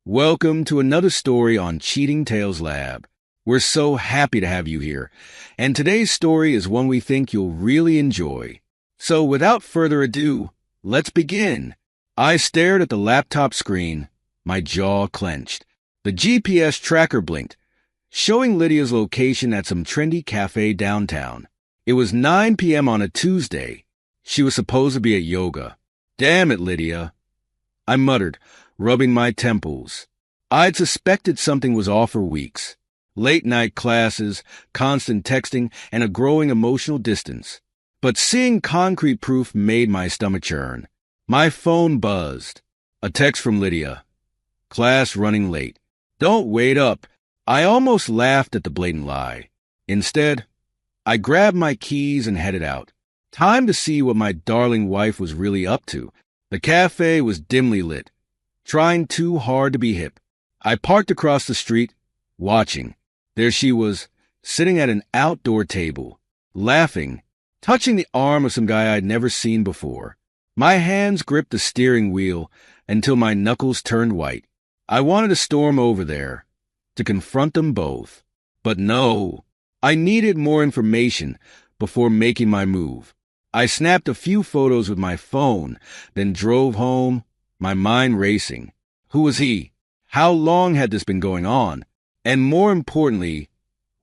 Welcome to another story on Cheating Tales Lab. We're so happy to have you here, and today's story is one we think you'll really enjoy. So without further ado, let's begin. I stared at the laptop screen, my jaw clenched. The GPS tracker blinked, showing Lydia's location at some trendy cafe downtown. It was 9 p.m. on a Tuesday. She was supposed to be at yoga. Damn it, Lydia, I muttered, rubbing my temples. I'd suspected something was off for weeks. Late-night classes, constant texting, and a growing emotional distance. But seeing concrete proof made my stomach churn. My phone buzzed. A text from Lydia. Class running late. Don't wait up. I almost laughed at the blatant lie. Instead, I grabbed my keys and headed out. Time to see what my darling wife was really up to. The cafe was dimly lit, trying too hard to be hip. I parked across the street, watching. There she was, sitting at an outdoor table, laughing, touching the arm of some guy I'd never seen before. My hands gripped the steering wheel until my knuckles turned white. I wanted to storm over there, to confront them both. But no, I needed more information before making my move. I snapped a few photos with my phone, then drove home, my mind racing. Who was he? How long had this been going on? And more importantly,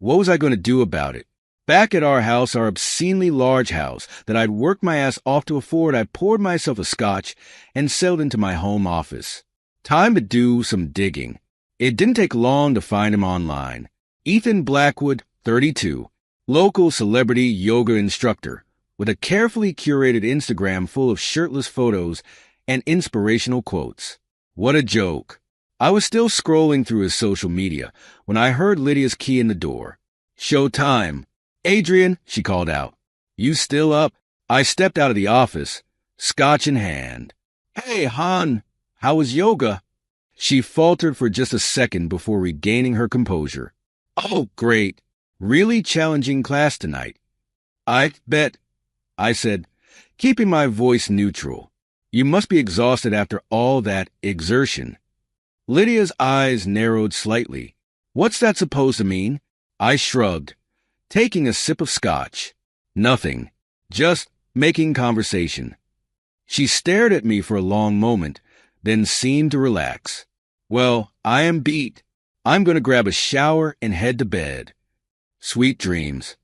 what was I going to do about it? Back at our house, our obscenely large house that I'd worked my ass off to afford, I poured myself a scotch and settled into my home office. Time to do some digging. It didn't take long to find him online. Ethan Blackwood, 32, local celebrity yoga instructor, with a carefully curated Instagram full of shirtless photos and inspirational quotes. What a joke. I was still scrolling through his social media when I heard Lydia's key in the door. Showtime. Adrian, she called out. You still up? I stepped out of the office, scotch in hand. Hey, hon, how was yoga? She faltered for just a second before regaining her composure. Oh, great. Really challenging class tonight. I bet, I said, keeping my voice neutral. You must be exhausted after all that exertion. Lydia's eyes narrowed slightly. What's that supposed to mean? I shrugged, taking a sip of scotch. Nothing. Just making conversation. She stared at me for a long moment, then seemed to relax. Well, I am beat. I'm going to grab a shower and head to bed. Sweet dreams,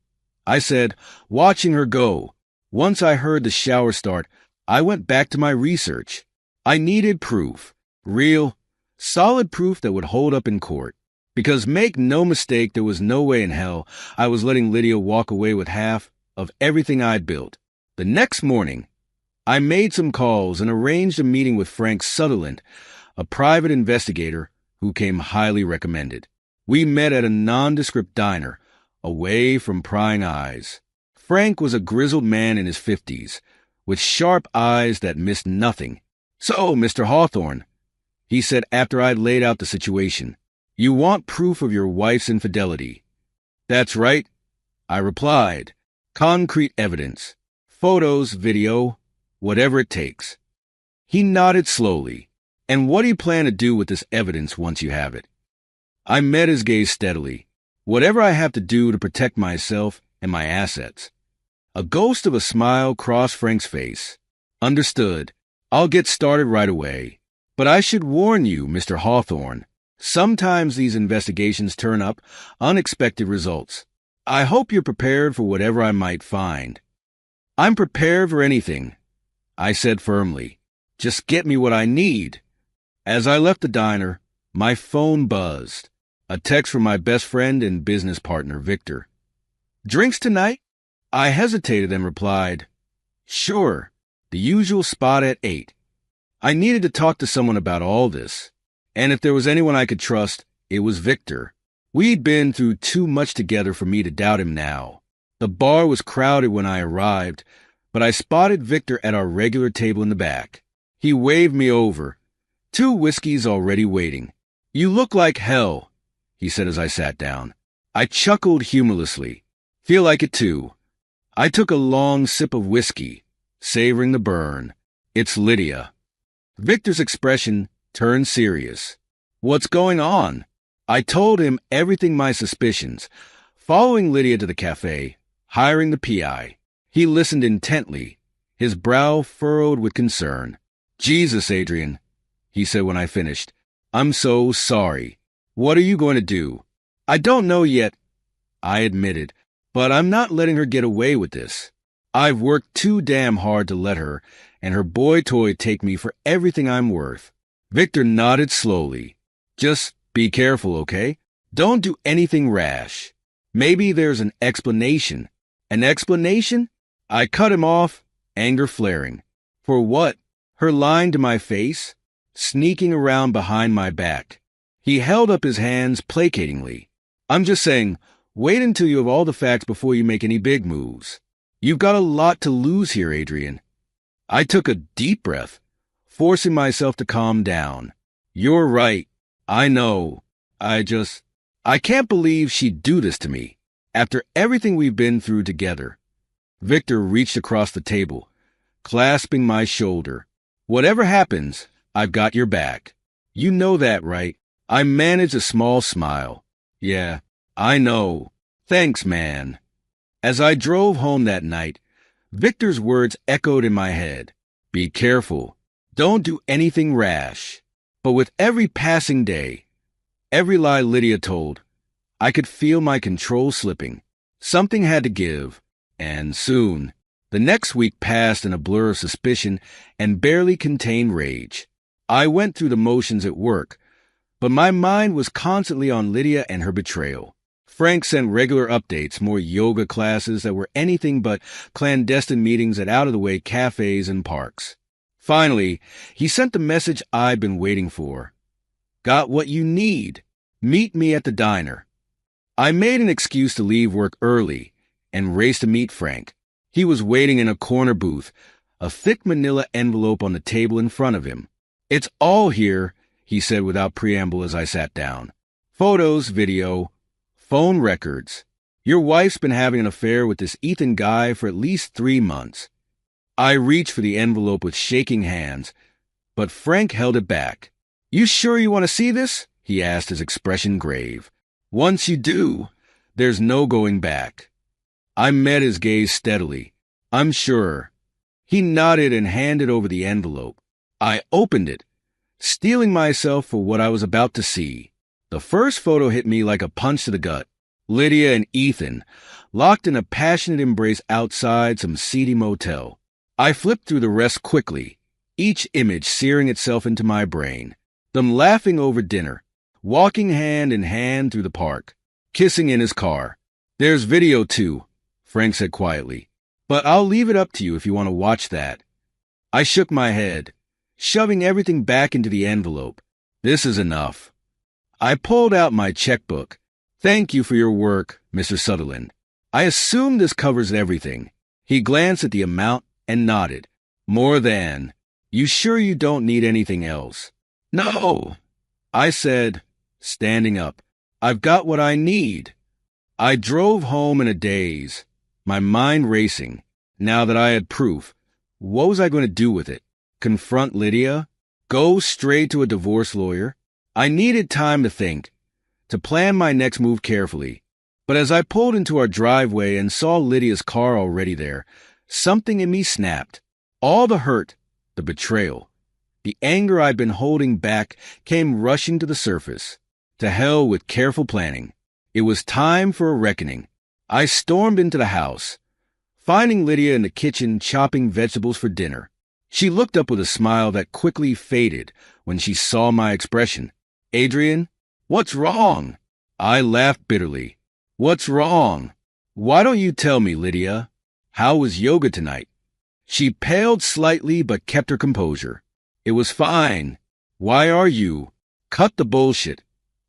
I said, watching her go. Once I heard the shower start, I went back to my research. I needed proof. Real, solid proof that would hold up in court. Because make no mistake, there was no way in hell I was letting Lydia walk away with half of everything I'd built. The next morning, I made some calls and arranged a meeting with Frank Sutherland, a private investigator who came highly recommended. We met at a nondescript diner, away from prying eyes. Frank was a grizzled man in his 50s, with sharp eyes that missed nothing. So, Mr. Hawthorne, he said after I'd laid out the situation, you want proof of your wife's infidelity. That's right, I replied. Concrete evidence. Photos, video, whatever it takes. He nodded slowly. And what do you plan to do with this evidence once you have it? I met his gaze steadily. Whatever I have to do to protect myself and my assets. A ghost of a smile crossed Frank's face. Understood. I'll get started right away. But I should warn you, Mr. Hawthorne, sometimes these investigations turn up unexpected results. I hope you're prepared for whatever I might find. I'm prepared for anything, I said firmly. Just get me what I need. As I left the diner, my phone buzzed. A text from my best friend and business partner, Victor. Drinks tonight? I hesitated and replied, Sure, the usual spot at 8. I needed to talk to someone about all this, and if there was anyone I could trust, it was Victor. We'd been through too much together for me to doubt him now. The bar was crowded when I arrived, but I spotted Victor at our regular table in the back. He waved me over. 2 whiskeys already waiting. You look like hell, he said as I sat down. I chuckled humorlessly. Feel like it too. I took a long sip of whiskey, savoring the burn. It's Lydia. Victor's expression turned serious. What's going on? I told him everything my suspicions, following Lydia to the cafe, hiring the PI. He listened intently, his brow furrowed with concern. Jesus, Adrian, he said when I finished. I'm so sorry. What are you going to do? I don't know yet, I admitted, but I'm not letting her get away with this. I've worked too damn hard to let her and her boy toy take me for everything I'm worth. Victor nodded slowly. Just be careful, okay? Don't do anything rash. Maybe there's an explanation. An explanation? I cut him off, anger flaring. For what? Her lying to my face? Sneaking around behind my back. He held up his hands placatingly. I'm just saying, wait until you have all the facts before you make any big moves. You've got a lot to lose here, Adrian. I took a deep breath, forcing myself to calm down. You're right. I know. I can't believe she'd do this to me. After everything we've been through together. Victor reached across the table, clasping my shoulder. Whatever happens, I've got your back. You know that, right? I managed a small smile. Yeah, I know. Thanks, man. As I drove home that night, Victor's words echoed in my head. Be careful. Don't do anything rash. But with every passing day, every lie Lydia told, I could feel my control slipping. Something had to give, and soon. The next week passed in a blur of suspicion and barely contained rage. I went through the motions at work, but my mind was constantly on Lydia and her betrayal. Frank sent regular updates, more yoga classes that were anything but clandestine meetings at out-of-the-way cafes and parks. Finally, he sent the message I'd been waiting for. Got what you need. Meet me at the diner. I made an excuse to leave work early and raced to meet Frank. He was waiting in a corner booth, a thick manila envelope on the table in front of him. It's all here, he said without preamble as I sat down. Photos, video, phone records. Your wife's been having an affair with this Ethan guy for at least 3 months. I reached for the envelope with shaking hands, but Frank held it back. You sure you want to see this? He asked, his expression grave. Once you do, there's no going back. I met his gaze steadily. I'm sure. He nodded and handed over the envelope. I opened it, steeling myself for what I was about to see. The first photo hit me like a punch to the gut. Lydia and Ethan, locked in a passionate embrace outside some seedy motel. I flipped through the rest quickly, each image searing itself into my brain. Them laughing over dinner, walking hand in hand through the park, kissing in his car. There's video too, Frank said quietly. But I'll leave it up to you if you want to watch that. I shook my head, shoving everything back into the envelope. This is enough. I pulled out my checkbook. Thank you for your work, Mr. Sutherland. I assume this covers everything. He glanced at the amount and nodded. More than. You sure you don't need anything else? No, I said, standing up. I've got what I need. I drove home in a daze, my mind racing. Now that I had proof, what was I going to do with it? Confront Lydia? Go straight to a divorce lawyer? I needed time to think, to plan my next move carefully. But as I pulled into our driveway and saw Lydia's car already there, something in me snapped. All the hurt, the betrayal, the anger I'd been holding back came rushing to the surface. To hell with careful planning. It was time for a reckoning. I stormed into the house, finding Lydia in the kitchen chopping vegetables for dinner. She looked up with a smile that quickly faded when she saw my expression. Adrian, what's wrong? I laughed bitterly. What's wrong? Why don't you tell me, Lydia? How was yoga tonight? She paled slightly but kept her composure. It was fine. Why are you? Cut the bullshit.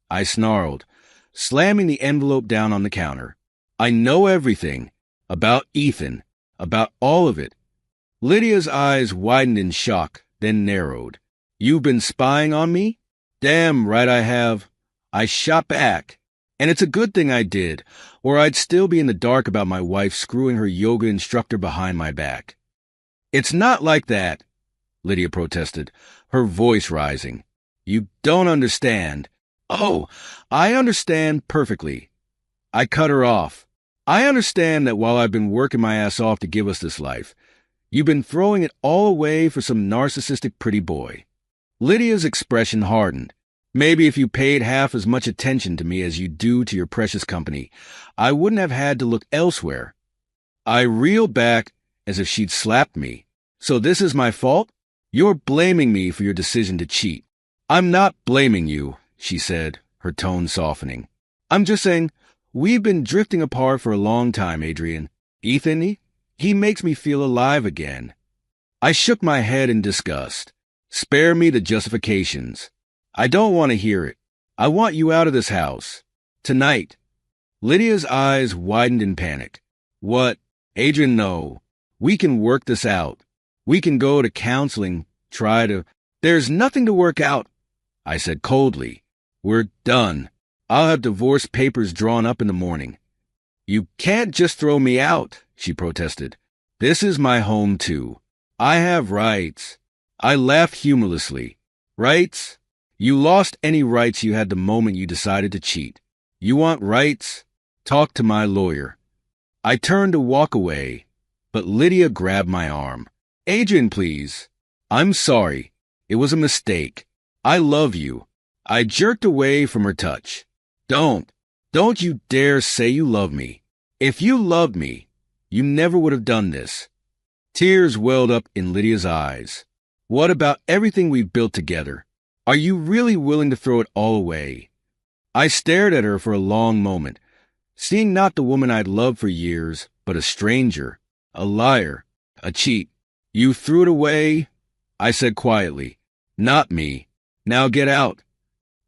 I snarled, slamming the envelope down on the counter. I know everything. About Ethan. About all of it. Lydia's eyes widened in shock, then narrowed. You've been spying on me? Damn right I have. I shot back. And it's a good thing I did, or I'd still be in the dark about my wife screwing her yoga instructor behind my back. It's not like that, Lydia protested, her voice rising. You don't understand. Oh, I understand perfectly. I cut her off. I understand that while I've been working my ass off to give us this life, you've been throwing it all away for some narcissistic pretty boy. Lydia's expression hardened. Maybe if you paid half as much attention to me as you do to your precious company, I wouldn't have had to look elsewhere. I reeled back as if she'd slapped me. So this is my fault? You're blaming me for your decision to cheat. I'm not blaming you, she said, her tone softening. I'm just saying, we've been drifting apart for a long time, Adrian. Ethan, he makes me feel alive again. I shook my head in disgust. Spare me the justifications. I don't want to hear it. I want you out of this house. Tonight. Lydia's eyes widened in panic. What? Adrian, no. We can work this out. We can go to counseling, There's nothing to work out, I said coldly. We're done. I'll have divorce papers drawn up in the morning. You can't just throw me out, she protested. This is my home, too. I have rights. I laughed humorlessly. Rights? You lost any rights you had the moment you decided to cheat. You want rights? Talk to my lawyer. I turned to walk away, but Lydia grabbed my arm. Adrian, please. I'm sorry. It was a mistake. I love you. I jerked away from her touch. Don't you dare say you love me. If you loved me, you never would have done this. Tears welled up in Lydia's eyes. What about everything we've built together? Are you really willing to throw it all away? I stared at her for a long moment, seeing not the woman I'd loved for years, but a stranger, a liar, a cheat. You threw it away? I said quietly. Not me. Now get out.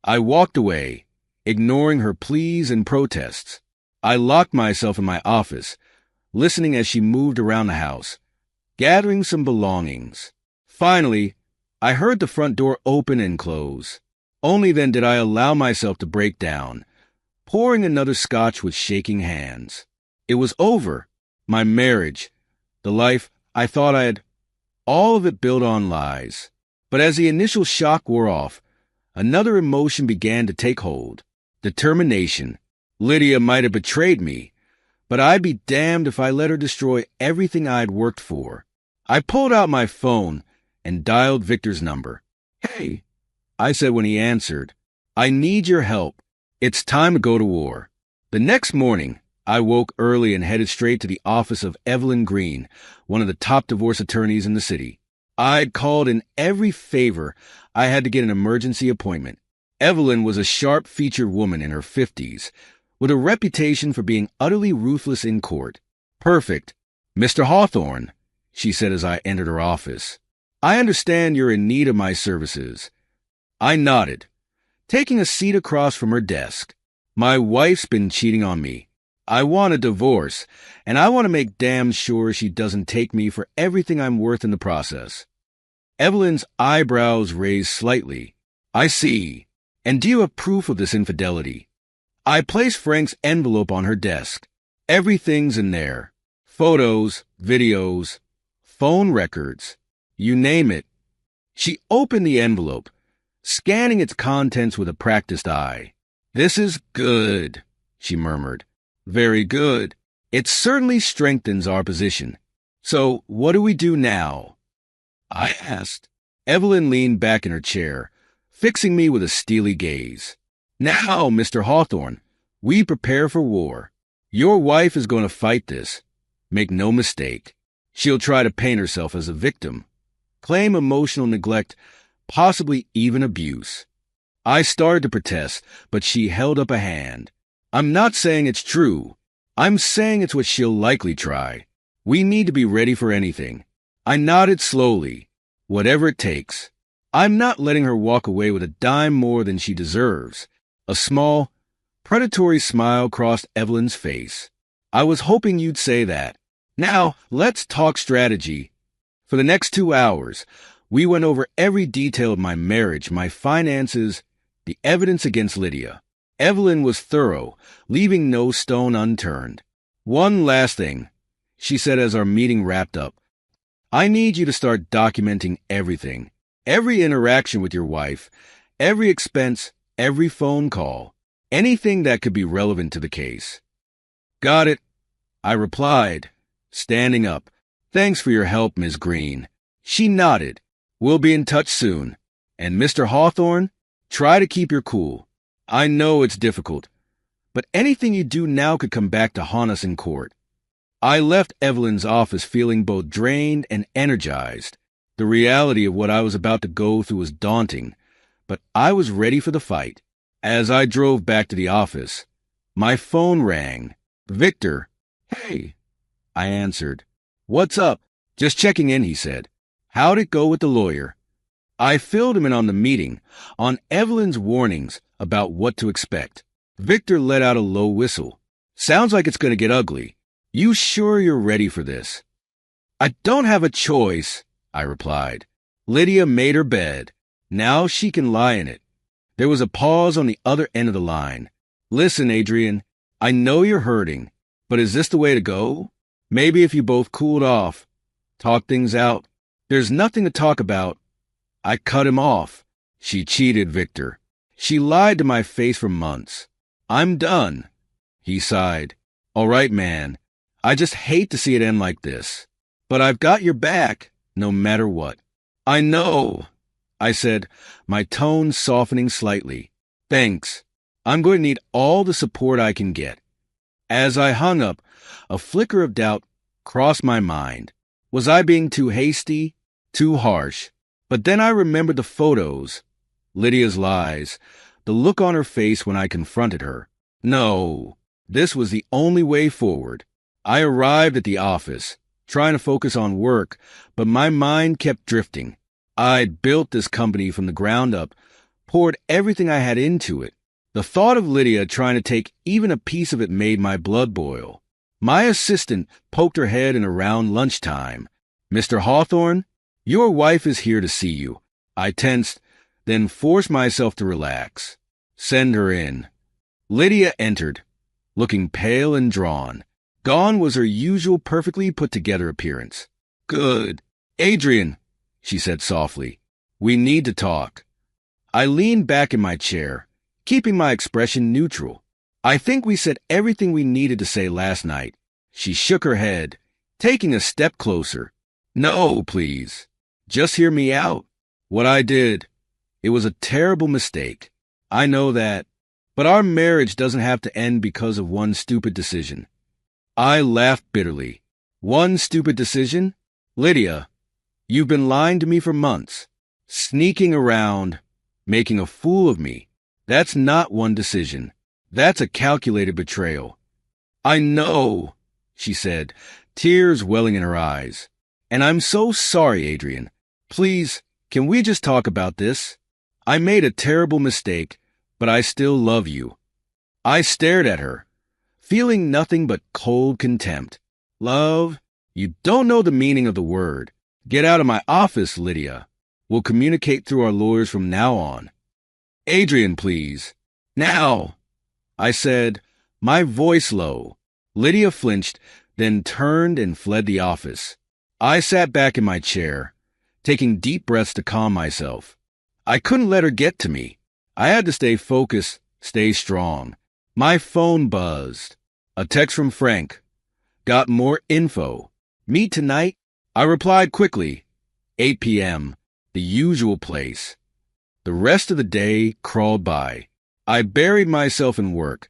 I walked away, ignoring her pleas and protests. I locked myself in my office, listening as she moved around the house, gathering some belongings. Finally, I heard the front door open and close. Only then did I allow myself to break down, pouring another scotch with shaking hands. It was over. My marriage, the life I thought I had, all of it built on lies. But as the initial shock wore off, another emotion began to take hold. Determination. Lydia might have betrayed me, but I'd be damned if I let her destroy everything I'd worked for. I pulled out my phone and dialed Victor's number. Hey, I said when he answered, I need your help. It's time to go to war. The next morning, I woke early and headed straight to the office of Evelyn Green, one of the top divorce attorneys in the city. I'd called in every favor. I had to get an emergency appointment. Evelyn was a sharp-featured woman in her 50s, with a reputation for being utterly ruthless in court. Perfect. Mr. Hawthorne, she said as I entered her office. I understand you're in need of my services. I nodded, taking a seat across from her desk. My wife's been cheating on me. I want a divorce, and I want to make damn sure she doesn't take me for everything I'm worth in the process. Evelyn's eyebrows raised slightly. I see. And do you have proof of this infidelity? I placed Frank's envelope on her desk. Everything's in there. Photos, videos, phone records, you name it. She opened the envelope, scanning its contents with a practiced eye. This is good, she murmured. Very good. It certainly strengthens our position. So what do we do now? I asked. Evelyn leaned back in her chair, fixing me with a steely gaze. Now, Mr. Hawthorne, we prepare for war. Your wife is going to fight this. Make no mistake. She'll try to paint herself as a victim, claim emotional neglect, possibly even abuse. I started to protest, but she held up a hand. I'm not saying it's true. I'm saying it's what she'll likely try. We need to be ready for anything. I nodded slowly. Whatever it takes. I'm not letting her walk away with a dime more than she deserves. A small, predatory smile crossed Evelyn's face. I was hoping you'd say that. Now, let's talk strategy. For the next 2 hours, we went over every detail of my marriage, my finances, the evidence against Lydia. Evelyn was thorough, leaving no stone unturned. One last thing, she said as our meeting wrapped up. I need you to start documenting everything, every interaction with your wife, Every expense, every phone call, anything that could be relevant to the case. Got it, I replied, standing up. Thanks for your help, Ms. Green. She nodded. We'll be in touch soon. And Mr. Hawthorne, try to keep your cool. I know it's difficult, but anything you do now could come back to haunt us in court. I left Evelyn's office feeling both drained and energized. The reality of what I was about to go through was daunting, but I was ready for the fight. As I drove back to the office, my phone rang. Victor. Hey, I answered. What's up? Just checking in, he said. How'd it go with the lawyer? I filled him in on the meeting, on Evelyn's warnings about what to expect. Victor let out a low whistle. Sounds like it's going to get ugly. You sure you're ready for this? I don't have a choice, I replied. Lydia made her bed. Now she can lie in it. There was a pause on the other end of the line. Listen, Adrian, I know you're hurting, but is this the way to go? Maybe if you both cooled off, talk things out. There's nothing to talk about. I cut him off. She cheated, Victor. She lied to my face for months. I'm done. He sighed. All right, man. I just hate to see it end like this. But I've got your back, no matter what. I know, I said, my tone softening slightly. Thanks. I'm going to need all the support I can get. As I hung up, a flicker of doubt crossed my mind. Was I being too hasty, too harsh? But then I remembered the photos, Lydia's lies, the look on her face when I confronted her. No, this was the only way forward. I arrived at the office, trying to focus on work, but my mind kept drifting. I'd built this company from the ground up, poured everything I had into it. The thought of Lydia trying to take even a piece of it made my blood boil. My assistant poked her head in around lunchtime. Mr. Hawthorne, your wife is here to see you. I tensed, then forced myself to relax. Send her in. Lydia entered, looking pale and drawn. Gone was her usual perfectly put-together appearance. Good. Adrian, she said softly, we need to talk. I leaned back in my chair, keeping my expression neutral. I think we said everything we needed to say last night. She shook her head, taking a step closer. No, please. Just hear me out. What I did, it was a terrible mistake. I know that. But our marriage doesn't have to end because of one stupid decision. I laughed bitterly. One stupid decision? Lydia, you've been lying to me for months, sneaking around, making a fool of me. That's not one decision. That's a calculated betrayal. I know, she said, tears welling in her eyes. And I'm so sorry, Adrian. Please, can we just talk about this? I made a terrible mistake, but I still love you. I stared at her, feeling nothing but cold contempt. Love? You don't know the meaning of the word. Get out of my office, Lydia. We'll communicate through our lawyers from now on. Adrian, please. Now, I said, my voice low. Lydia flinched, then turned and fled the office. I sat back in my chair, taking deep breaths to calm myself. I couldn't let her get to me. I had to stay focused, stay strong. My phone buzzed. A text from Frank. Got more info. Meet tonight? I replied quickly. 8 p.m., the usual place. The rest of the day crawled by. I buried myself in work,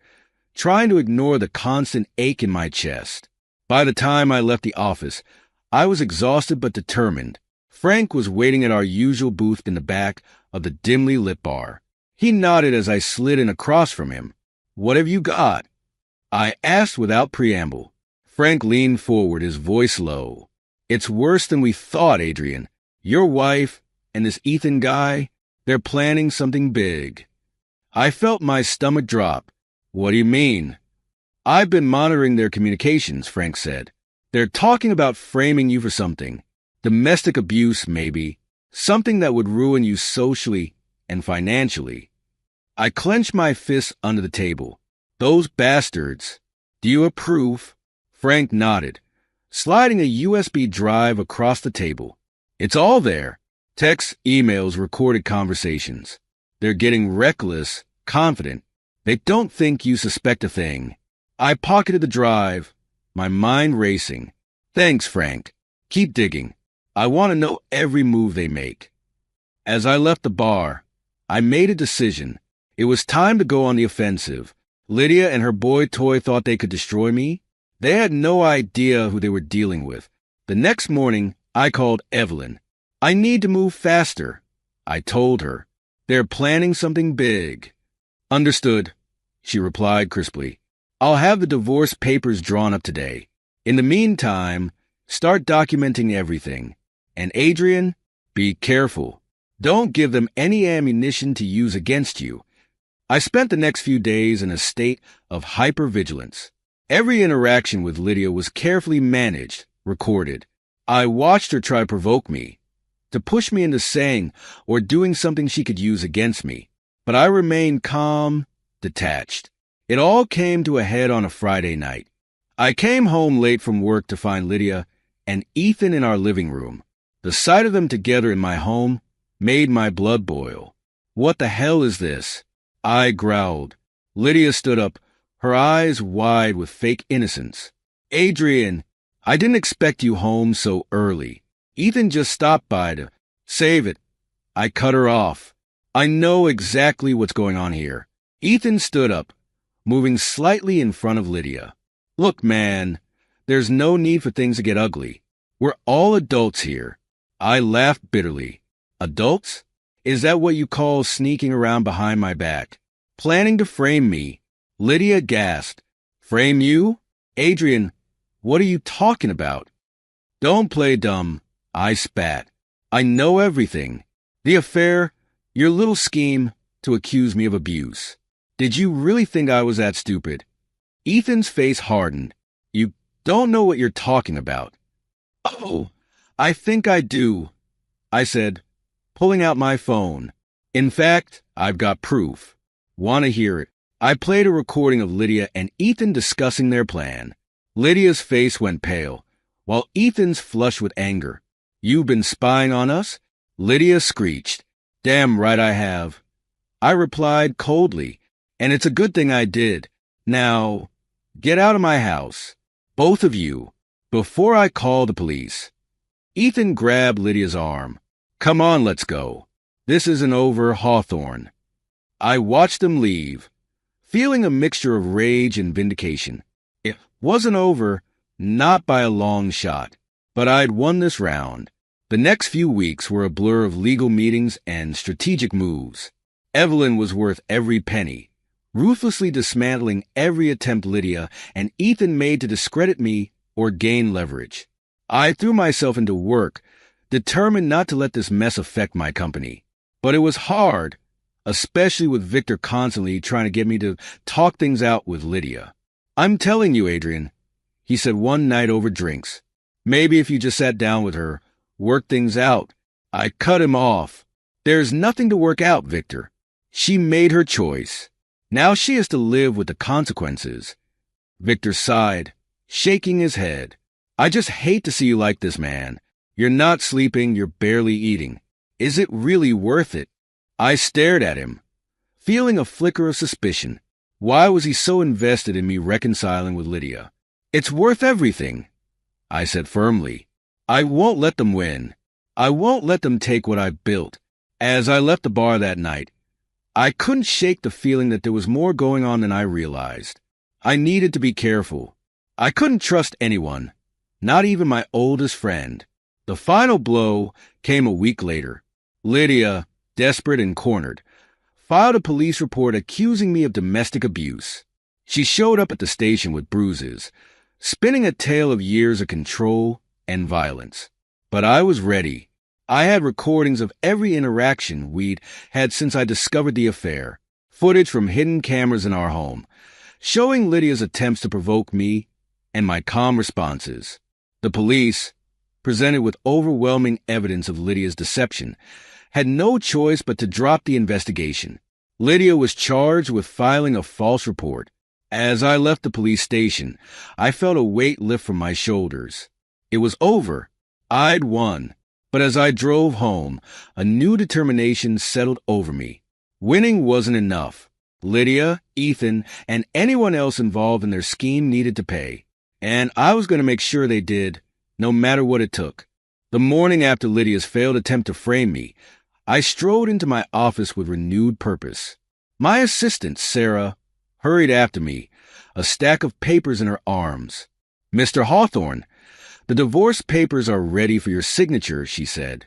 trying to ignore the constant ache in my chest. By the time I left the office, I was exhausted but determined. Frank was waiting at our usual booth in the back of the dimly lit bar. He nodded as I slid in across from him. What have you got? I asked without preamble. Frank leaned forward, his voice low. It's worse than we thought, Adrian. Your wife and this Ethan guy, they're planning something big. I felt my stomach drop. What do you mean? I've been monitoring their communications, Frank said. They're talking about framing you for something. Domestic abuse, maybe. Something that would ruin you socially and financially. I clenched my fists under the table. Those bastards. Do you approve? Frank nodded, sliding a USB drive across the table. It's all there. Texts, emails, recorded conversations. They're getting reckless, confident. They don't think you suspect a thing. I pocketed the drive, my mind racing. Thanks, Frank. Keep digging. I want to know every move they make. As I left the bar, I made a decision. It was time to go on the offensive. Lydia and her boy toy thought they could destroy me. They had no idea who they were dealing with. The next morning, I called Evelyn. I need to move faster, I told her. They're planning something big. Understood, she replied crisply. I'll have the divorce papers drawn up today. In the meantime, start documenting everything. And Adrian, be careful. Don't give them any ammunition to use against you. I spent the next few days in a state of hypervigilance. Every interaction with Lydia was carefully managed, recorded. I watched her try to provoke me, to push me into saying or doing something she could use against me. But I remained calm, detached. It all came to a head on a Friday night. I came home late from work to find Lydia and Ethan in our living room. The sight of them together in my home made my blood boil. What the hell is this? I growled. Lydia stood up, her eyes wide with fake innocence. Adrian, I didn't expect you home so early. Ethan just stopped by to save it. I cut her off. I know exactly what's going on here. Ethan stood up, moving slightly in front of Lydia. Look, man, there's no need for things to get ugly. We're all adults here. I laughed bitterly. Adults? Is that what you call sneaking around behind my back? Planning to frame me? Lydia gasped. Frame you? Adrian, what are you talking about? Don't play dumb, I spat. I know everything. The affair, your little scheme to accuse me of abuse. Did you really think I was that stupid? Ethan's face hardened. You don't know what you're talking about. Oh, I think I do, I said, pulling out my phone. In fact, I've got proof. Want to hear it? I played a recording of Lydia and Ethan discussing their plan. Lydia's face went pale, while Ethan's flushed with anger. You've been spying on us? Lydia screeched. Damn right I have. I replied coldly, and it's a good thing I did. Now, get out of my house, both of you, before I call the police. Ethan grabbed Lydia's arm. Come on, let's go. This isn't over, Hawthorne. I watched them leave, feeling a mixture of rage and vindication. It wasn't over, not by a long shot, but I'd won this round. The next few weeks were a blur of legal meetings and strategic moves. Evelyn was worth every penny, ruthlessly dismantling every attempt Lydia and Ethan made to discredit me or gain leverage. I threw myself into work, determined not to let this mess affect my company. But it was hard, especially with Victor constantly trying to get me to talk things out with Lydia. I'm telling you, Adrian, he said one night over drinks. Maybe if you just sat down with her, worked things out. I cut him off. There's nothing to work out, Victor. She made her choice. Now she has to live with the consequences. Victor sighed, shaking his head. I just hate to see you like this, man. You're not sleeping, you're barely eating. Is it really worth it? I stared at him, feeling a flicker of suspicion. Why was he so invested in me reconciling with Lydia? It's worth everything, I said firmly. I won't let them win. I won't let them take what I built. As I left the bar that night, I couldn't shake the feeling that there was more going on than I realized. I needed to be careful. I couldn't trust anyone, not even my oldest friend. The final blow came a week later. Lydia, desperate and cornered, filed a police report accusing me of domestic abuse. She showed up at the station with bruises, spinning a tale of years of control and violence. But I was ready. I had recordings of every interaction we'd had since I discovered the affair, footage from hidden cameras in our home, showing Lydia's attempts to provoke me and my calm responses. The police, presented with overwhelming evidence of Lydia's deception, had no choice but to drop the investigation. Lydia was charged with filing a false report. As I left the police station, I felt a weight lift from my shoulders. It was over. I'd won. But as I drove home, a new determination settled over me. Winning wasn't enough. Lydia, Ethan, and anyone else involved in their scheme needed to pay. And I was going to make sure they did, no matter what it took. The morning after Lydia's failed attempt to frame me, I strode into my office with renewed purpose. My assistant, Sarah, hurried after me, a stack of papers in her arms. "Mr. Hawthorne, the divorce papers are ready for your signature," she said,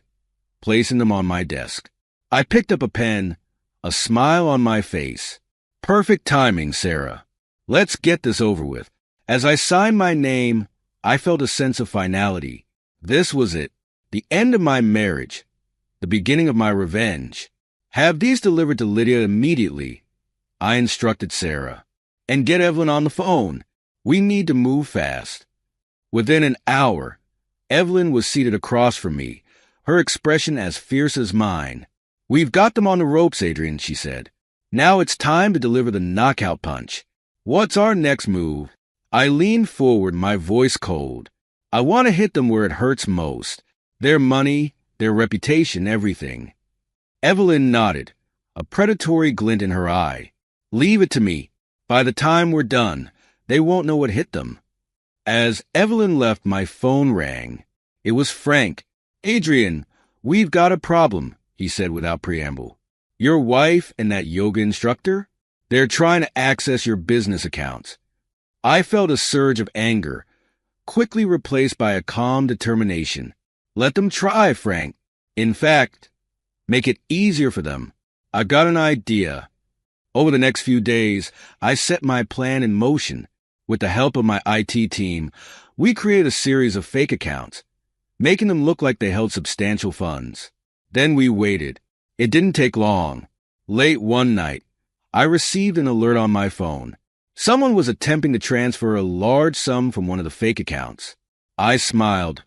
placing them on my desk. I picked up a pen, a smile on my face. "Perfect timing, Sarah. Let's get this over with." As I signed my name, I felt a sense of finality. This was it, the end of my marriage, the beginning of my revenge. "Have these delivered to Lydia immediately," I instructed Sarah. "And get Evelyn on the phone. We need to move fast." Within an hour, Evelyn was seated across from me, her expression as fierce as mine. "We've got them on the ropes, Adrian," she said. "Now it's time to deliver the knockout punch. What's our next move?" I leaned forward, my voice cold. "I want to hit them where it hurts most. Their money, their reputation, everything." Evelyn nodded, a predatory glint in her eye. "Leave it to me. By the time we're done, they won't know what hit them." As Evelyn left, my phone rang. It was Frank. "Adrian, we've got a problem," he said without preamble. "Your wife and that yoga instructor? They're trying to access your business accounts." I felt a surge of anger, quickly replaced by a calm determination. "Let them try, Frank. In fact, make it easier for them. I've got an idea." Over the next few days, I set my plan in motion. With the help of my IT team, we created a series of fake accounts, making them look like they held substantial funds. Then we waited. It didn't take long. Late one night, I received an alert on my phone. Someone was attempting to transfer a large sum from one of the fake accounts. I smiled,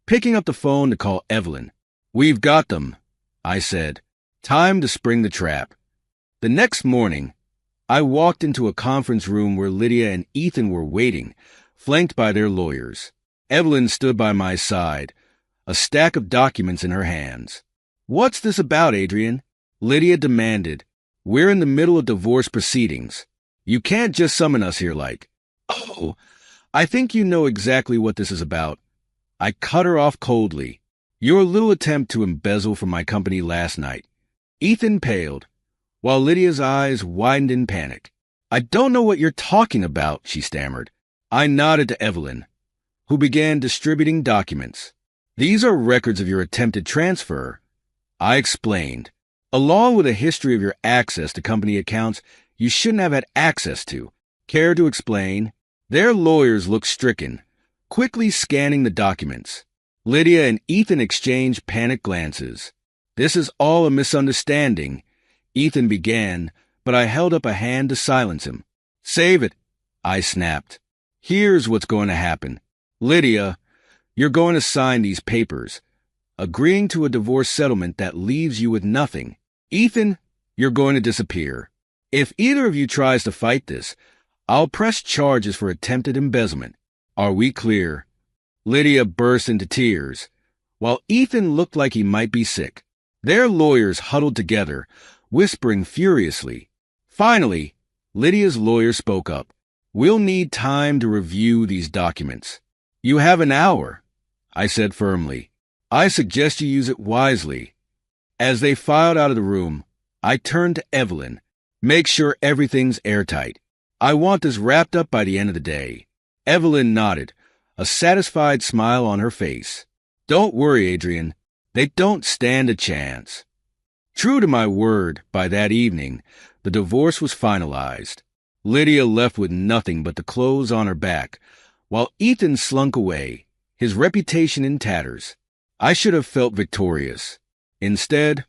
picking up the phone to call Evelyn. "We've got them," I said. "Time to spring the trap." The next morning, I walked into a conference room where Lydia and Ethan were waiting, flanked by their lawyers. Evelyn stood by my side, a stack of documents in her hands. "What's this about, Adrian?" Lydia demanded. "We're in the middle of divorce proceedings. You can't just summon us here like." "Oh, I think you know exactly what this is about." I cut her off coldly. "Your little attempt to embezzle from my company last night." Ethan paled, while Lydia's eyes widened in panic. "I don't know what you're talking about," she stammered. I nodded to Evelyn, who began distributing documents. "These are records of your attempted transfer," I explained, "along with a history of your access to company accounts you shouldn't have had access to." Care to explain? Their lawyers looked stricken, quickly scanning the documents. Lydia and Ethan exchanged panicked glances. "This is all a misunderstanding," Ethan began, but I held up a hand to silence him. "Save it," I snapped. "Here's what's going to happen. Lydia, you're going to sign these papers, agreeing to a divorce settlement that leaves you with nothing. Ethan, you're going to disappear. If either of you tries to fight this, I'll press charges for attempted embezzlement. Are we clear?" Lydia burst into tears, while Ethan looked like he might be sick. Their lawyers huddled together, whispering furiously. Finally, Lydia's lawyer spoke up. "We'll need time to review these documents." "You have an hour," I said firmly. "I suggest you use it wisely." As they filed out of the room, I turned to Evelyn. "Make sure everything's airtight. I want this wrapped up by the end of the day." Evelyn nodded, a satisfied smile on her face. "Don't worry, Adrian. They don't stand a chance." True to my word, by that evening, the divorce was finalized. Lydia left with nothing but the clothes on her back, while Ethan slunk away, his reputation in tatters. I should have felt victorious. Instead,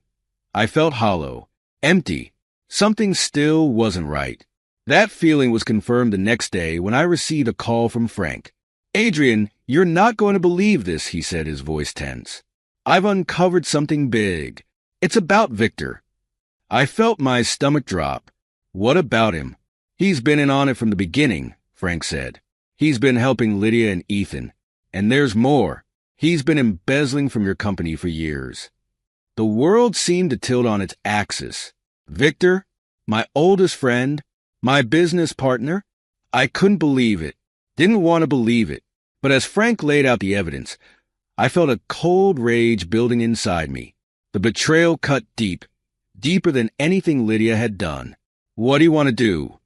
I felt hollow, empty. Something still wasn't right. That feeling was confirmed the next day when I received a call from Frank. "Adrian, you're not going to believe this," he said, his voice tense. "I've uncovered something big. It's about Victor." I felt my stomach drop. "What about him?" "He's been in on it from the beginning," Frank said. "He's been helping Lydia and Ethan. And there's more. He's been embezzling from your company for years." The world seemed to tilt on its axis. Victor, my oldest friend, my business partner. I couldn't believe it, didn't want to believe it. But as Frank laid out the evidence, I felt a cold rage building inside me. The betrayal cut deep, deeper than anything Lydia had done. "What do you want to do?"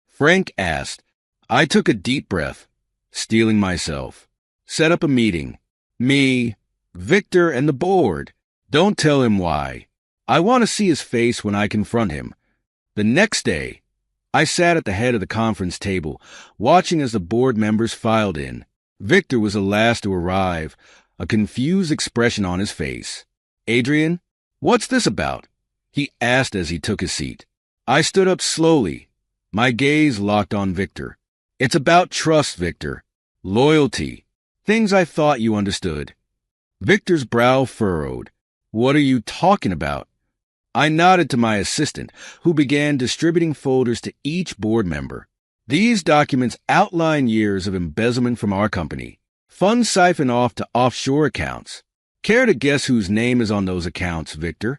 Frank asked. I took a deep breath, steeling myself. "Set up a meeting. Me, Victor, and the board. Don't tell him why. I want to see his face when I confront him." The next day, I sat at the head of the conference table, watching as the board members filed in. Victor was the last to arrive, a confused expression on his face. "Adrian, what's this about?" he asked as he took his seat. I stood up slowly, my gaze locked on Victor. "It's about trust, Victor. Loyalty. Things I thought you understood." Victor's brow furrowed. "What are you talking about?" I nodded to my assistant, who began distributing folders to each board member. "These documents outline years of embezzlement from our company. Funds siphoned off to offshore accounts. Care to guess whose name is on those accounts, Victor?"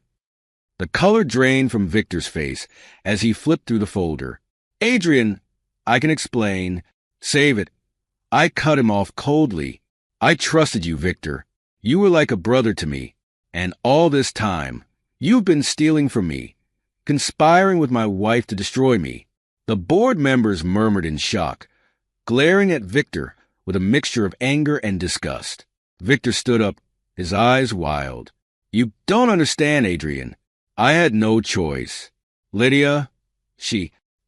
The color drained from Victor's face as he flipped through the folder. "Adrian, I can explain." "Save it." I cut him off coldly. "I trusted you, Victor. You were like a brother to me. And all this time, you've been stealing from me, conspiring with my wife to destroy me." The board members murmured in shock, glaring at Victor with a mixture of anger and disgust. Victor stood up, his eyes wild. "You don't understand, Adrian. I had no choice. Lydia,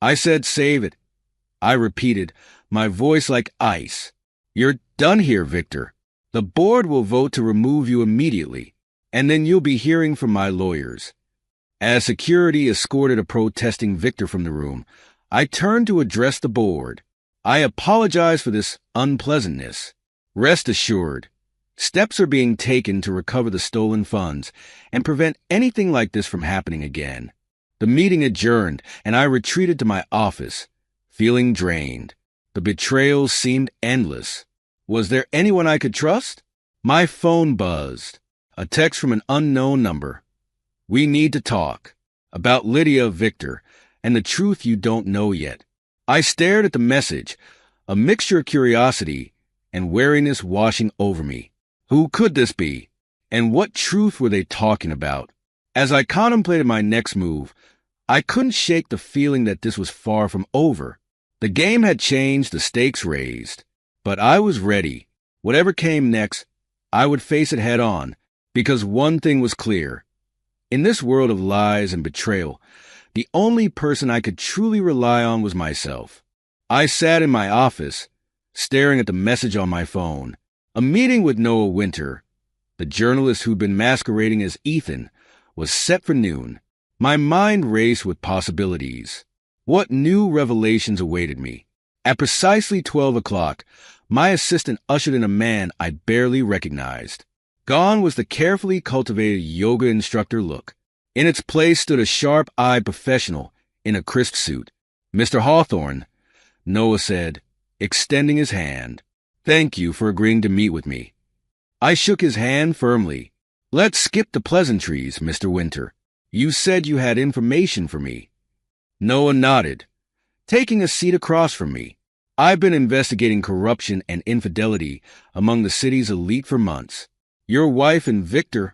I said save it." I repeated, my voice like ice. "You're done here, Victor. The board will vote to remove you immediately, and then you'll be hearing from my lawyers." As security escorted a protesting Victor from the room, I turned to address the board. "I apologize for this unpleasantness. Rest assured, steps are being taken to recover the stolen funds and prevent anything like this from happening again." The meeting adjourned, and I retreated to my office, feeling drained. The betrayal seemed endless. Was there anyone I could trust? My phone buzzed. A text from an unknown number. "We need to talk. About Lydia, Victor, and the truth you don't know yet." I stared at the message, a mixture of curiosity and wariness washing over me. Who could this be? And what truth were they talking about? As I contemplated my next move, I couldn't shake the feeling that this was far from over. The game had changed, the stakes raised. But I was ready. Whatever came next, I would face it head on, because one thing was clear. In this world of lies and betrayal, the only person I could truly rely on was myself. I sat in my office, staring at the message on my phone. A meeting with Noah Winter, the journalist who'd been masquerading as Ethan, was set for noon. My mind raced with possibilities. What new revelations awaited me? At precisely 12 o'clock, my assistant ushered in a man I barely recognized. Gone was the carefully cultivated yoga instructor look. In its place stood a sharp-eyed professional in a crisp suit. "Mr. Hawthorne," Noah said, extending his hand. "Thank you for agreeing to meet with me." I shook his hand firmly. "Let's skip the pleasantries, Mr. Winter. You said you had information for me." Noah nodded, taking a seat across from me. "I've been investigating corruption and infidelity among the city's elite for months. Your wife and Victor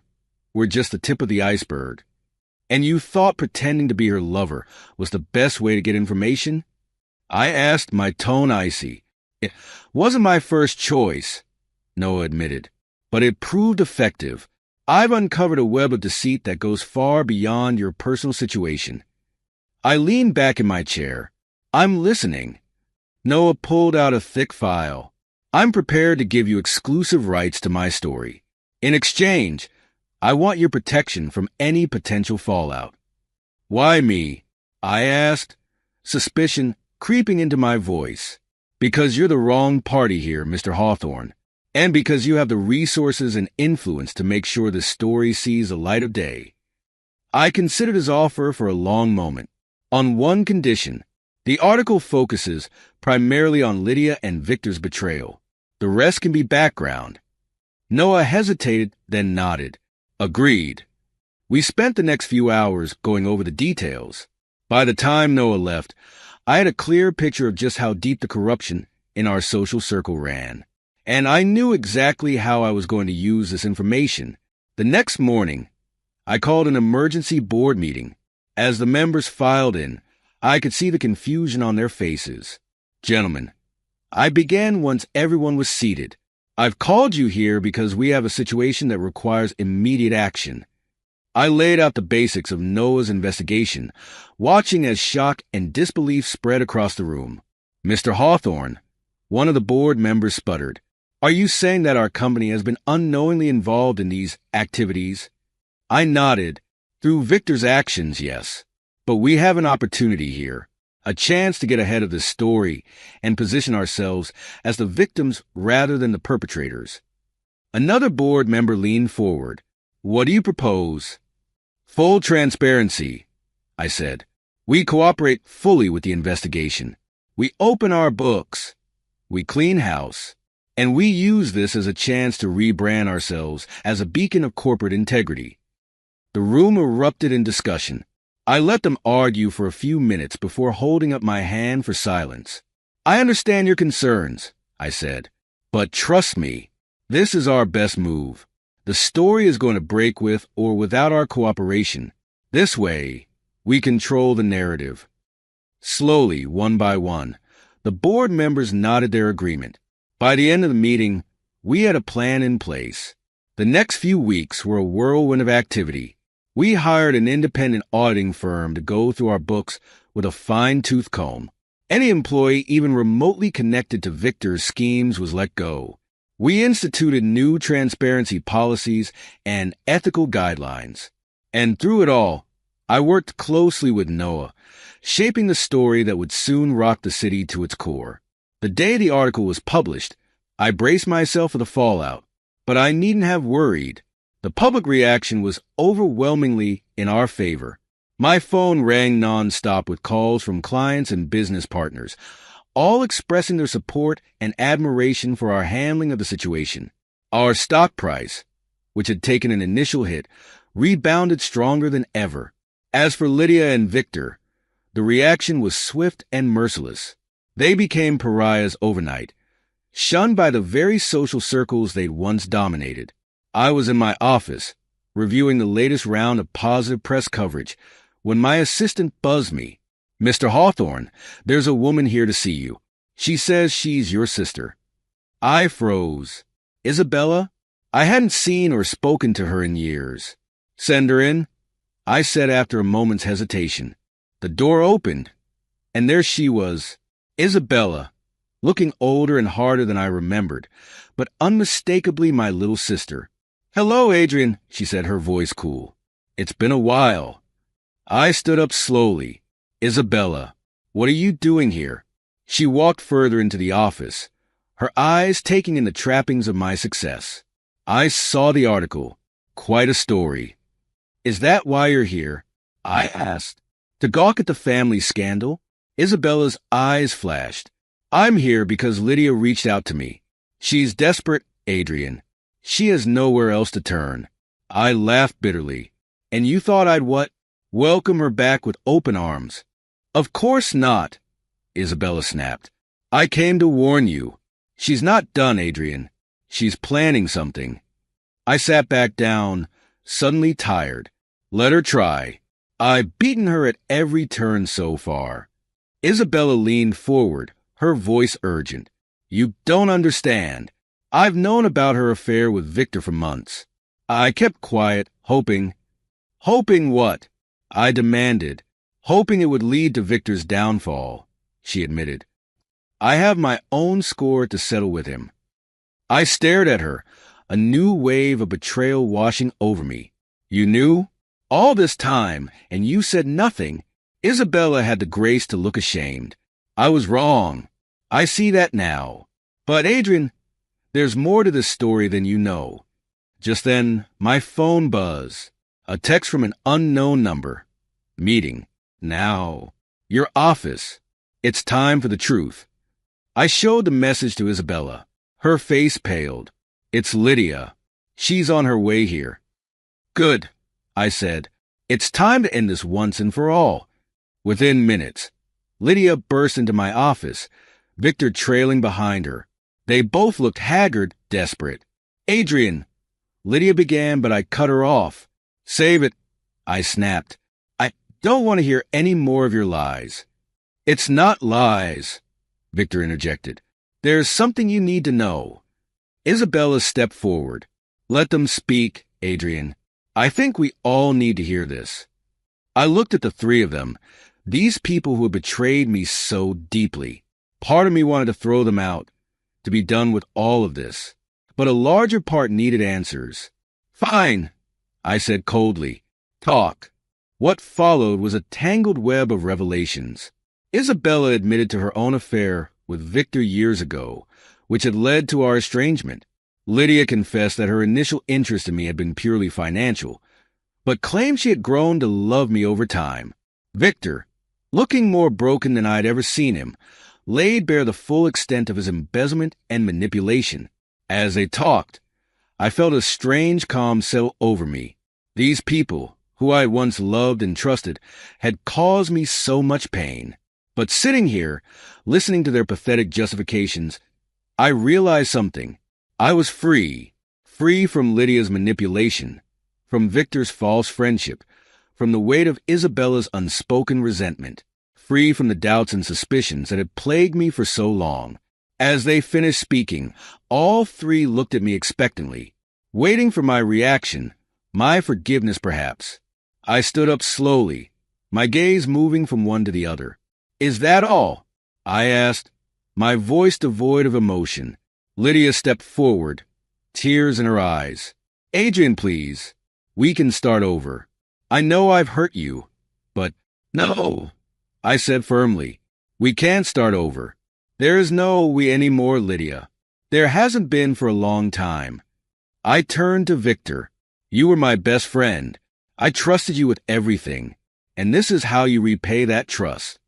were just the tip of the iceberg. And you thought pretending to be her lover was the best way to get information?" I asked, my tone icy. "It wasn't my first choice," Noah admitted, "but it proved effective. I've uncovered a web of deceit that goes far beyond your personal situation." I leaned back in my chair. "I'm listening." Noah pulled out a thick file. "I'm prepared to give you exclusive rights to my story. In exchange, I want your protection from any potential fallout." "Why me?" I asked, suspicion creeping into my voice. "Because you're the wrong party here, Mr. Hawthorne, and because you have the resources and influence to make sure this story sees the light of day." I considered his offer for a long moment. "On one condition. The article focuses primarily on Lydia and Victor's betrayal. The rest can be background." Noah hesitated, then nodded. "Agreed." We spent the next few hours going over the details. By the time Noah left, I had a clear picture of just how deep the corruption in our social circle ran, and I knew exactly how I was going to use this information. The next morning, I called an emergency board meeting. As the members filed in, I could see the confusion on their faces. Gentlemen, I began once everyone was seated. I've called you here because we have a situation that requires immediate action. I laid out the basics of Noah's investigation, watching as shock and disbelief spread across the room. Mr. Hawthorne, one of the board members, sputtered. Are you saying that our company has been unknowingly involved in these activities? I nodded. Through Victor's actions, yes. But we have an opportunity here, a chance to get ahead of this story and position ourselves as the victims rather than the perpetrators. Another board member leaned forward. What do you propose? Full transparency, I said. We cooperate fully with the investigation. We open our books. We clean house. And we use this as a chance to rebrand ourselves as a beacon of corporate integrity. The room erupted in discussion. I let them argue for a few minutes before holding up my hand for silence. I understand your concerns, I said. But trust me, this is our best move. The story is going to break with or without our cooperation. This way, we control the narrative. Slowly, one by one, the board members nodded their agreement. By the end of the meeting, we had a plan in place. The next few weeks were a whirlwind of activity. We hired an independent auditing firm to go through our books with a fine-tooth comb. Any employee even remotely connected to Victor's schemes was let go. We instituted new transparency policies and ethical guidelines. And through it all, I worked closely with Noah, shaping the story that would soon rock the city to its core. The day the article was published, I braced myself for the fallout, but I needn't have worried. The public reaction was overwhelmingly in our favor. My phone rang nonstop with calls from clients and business partners, all expressing their support and admiration for our handling of the situation. Our stock price, which had taken an initial hit, rebounded stronger than ever. As for Lydia and Victor, the reaction was swift and merciless. They became pariahs overnight, shunned by the very social circles they'd once dominated. I was in my office, reviewing the latest round of positive press coverage, when my assistant buzzed me. Mr. Hawthorne, there's a woman here to see you. She says she's your sister. I froze. Isabella? I hadn't seen or spoken to her in years. Send her in, I said after a moment's hesitation. The door opened, and there she was, Isabella, looking older and harder than I remembered, but unmistakably my little sister. Hello, Adrian, she said, her voice cool. It's been a while. I stood up slowly. Isabella, what are you doing here? She walked further into the office, her eyes taking in the trappings of my success. I saw the article. Quite a story. Is that why you're here? I asked. To gawk at the family scandal? Isabella's eyes flashed. I'm here because Lydia reached out to me. She's desperate, Adrian. She has nowhere else to turn. I laughed bitterly. And you thought I'd what? Welcome her back with open arms. Of course not, Isabella snapped. I came to warn you. She's not done, Adrian. She's planning something. I sat back down, suddenly tired. Let her try. I've beaten her at every turn so far. Isabella leaned forward, her voice urgent. You don't understand. I've known about her affair with Victor for months. I kept quiet, hoping. Hoping what? I demanded. Hoping it would lead to Victor's downfall, she admitted. I have my own score to settle with him. I stared at her, a new wave of betrayal washing over me. You knew? All this time, and you said nothing. Isabella had the grace to look ashamed. I was wrong. I see that now. But, Adrian, there's more to this story than you know. Just then, my phone buzzed. A text from an unknown number. Meeting. Now. Your office. It's time for the truth. I showed the message to Isabella. Her face paled. It's Lydia. She's on her way here. Good. I said. It's time to end this once and for all. Within minutes, Lydia burst into my office, Victor trailing behind her. They both looked haggard, desperate. Adrian, Lydia began, but I cut her off. Save it, I snapped. I don't want to hear any more of your lies. It's not lies, Victor interjected. There's something you need to know. Isabella stepped forward. Let them speak, Adrian. I think we all need to hear this. I looked at the three of them, these people who had betrayed me so deeply. Part of me wanted to throw them out, to be done with all of this. But a larger part needed answers. Fine, I said coldly. Talk. What followed was a tangled web of revelations. Isabella admitted to her own affair with Victor years ago, which had led to our estrangement. Lydia confessed that her initial interest in me had been purely financial, but claimed she had grown to love me over time. Victor, looking more broken than I had ever seen him, laid bare the full extent of his embezzlement and manipulation. As they talked, I felt a strange calm settle over me. These people, who I had once loved and trusted, had caused me so much pain. But sitting here, listening to their pathetic justifications, I realized something. I was free from Lydia's manipulation, from Victor's false friendship, from the weight of Isabella's unspoken resentment, free from the doubts and suspicions that had plagued me for so long. As they finished speaking, all three looked at me expectantly, waiting for my reaction, my forgiveness perhaps. I stood up slowly, my gaze moving from one to the other. Is that all? I asked, my voice devoid of emotion. Lydia stepped forward, tears in her eyes. Adrian, please. We can start over. I know I've hurt you, but no, I said firmly. We can't start over. There is no we anymore, Lydia. There hasn't been for a long time. I turned to Victor. You were my best friend. I trusted you with everything, and this is how you repay that trust.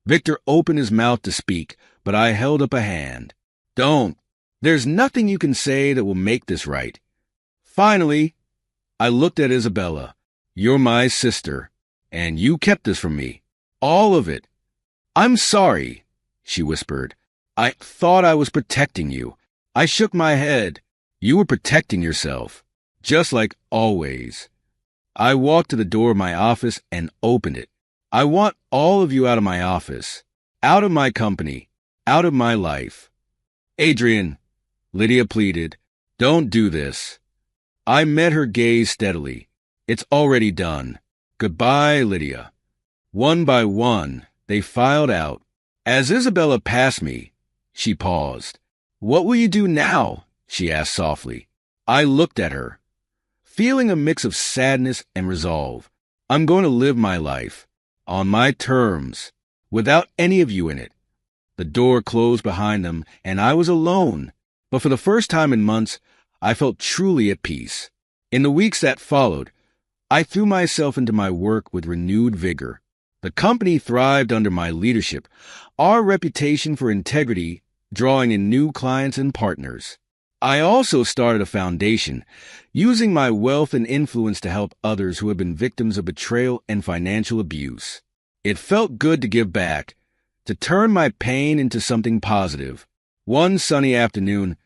Victor opened his mouth to speak, but I held up a hand. Don't. There's nothing you can say that will make this right. Finally, I looked at Isabella. You're my sister, and you kept this from me. All of it. I'm sorry, she whispered. I thought I was protecting you. I shook my head. You were protecting yourself, just like always. I walked to the door of my office and opened it. I want all of you out of my office, out of my company, out of my life. Adrian, Lydia pleaded, don't do this. I met her gaze steadily. It's already done. Goodbye, Lydia. One by one, they filed out. As Isabella passed me, she paused. What will you do now? She asked softly. I looked at her, feeling a mix of sadness and resolve. I'm going to live my life, on my terms, without any of you in it. The door closed behind them, and I was alone. But for the first time in months, I felt truly at peace. In the weeks that followed, I threw myself into my work with renewed vigor. The company thrived under my leadership, our reputation for integrity drawing in new clients and partners. I also started a foundation, using my wealth and influence to help others who have been victims of betrayal and financial abuse. It felt good to give back, to turn my pain into something positive. One sunny afternoon,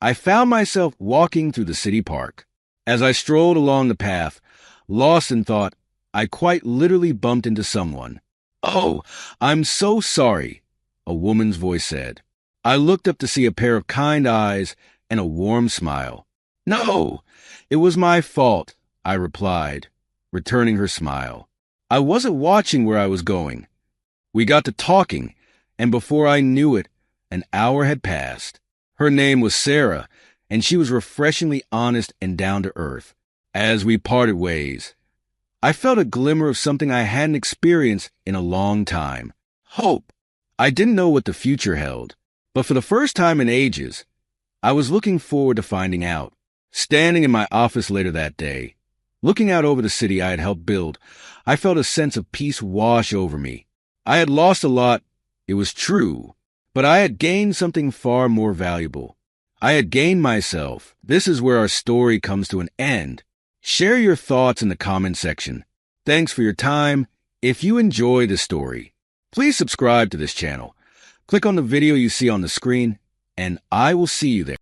I found myself walking through the city park. As I strolled along the path, lost in thought, I quite literally bumped into someone. Oh, I'm so sorry, a woman's voice said. I looked up to see a pair of kind eyes and a warm smile. No, it was my fault, I replied, returning her smile. I wasn't watching where I was going. We got to talking, and before I knew it, an hour had passed. Her name was Sarah, and she was refreshingly honest and down to earth. As we parted ways, I felt a glimmer of something I hadn't experienced in a long time. Hope. I didn't know what the future held, but for the first time in ages, I was looking forward to finding out. Standing in my office later that day, looking out over the city I had helped build, I felt a sense of peace wash over me. I had lost a lot, it was true, but I had gained something far more valuable. I had gained myself. This is where our story comes to an end. Share your thoughts in the comment section. Thanks for your time. If you enjoy the story, please subscribe to this channel. Click on the video you see on the screen, and I will see you there.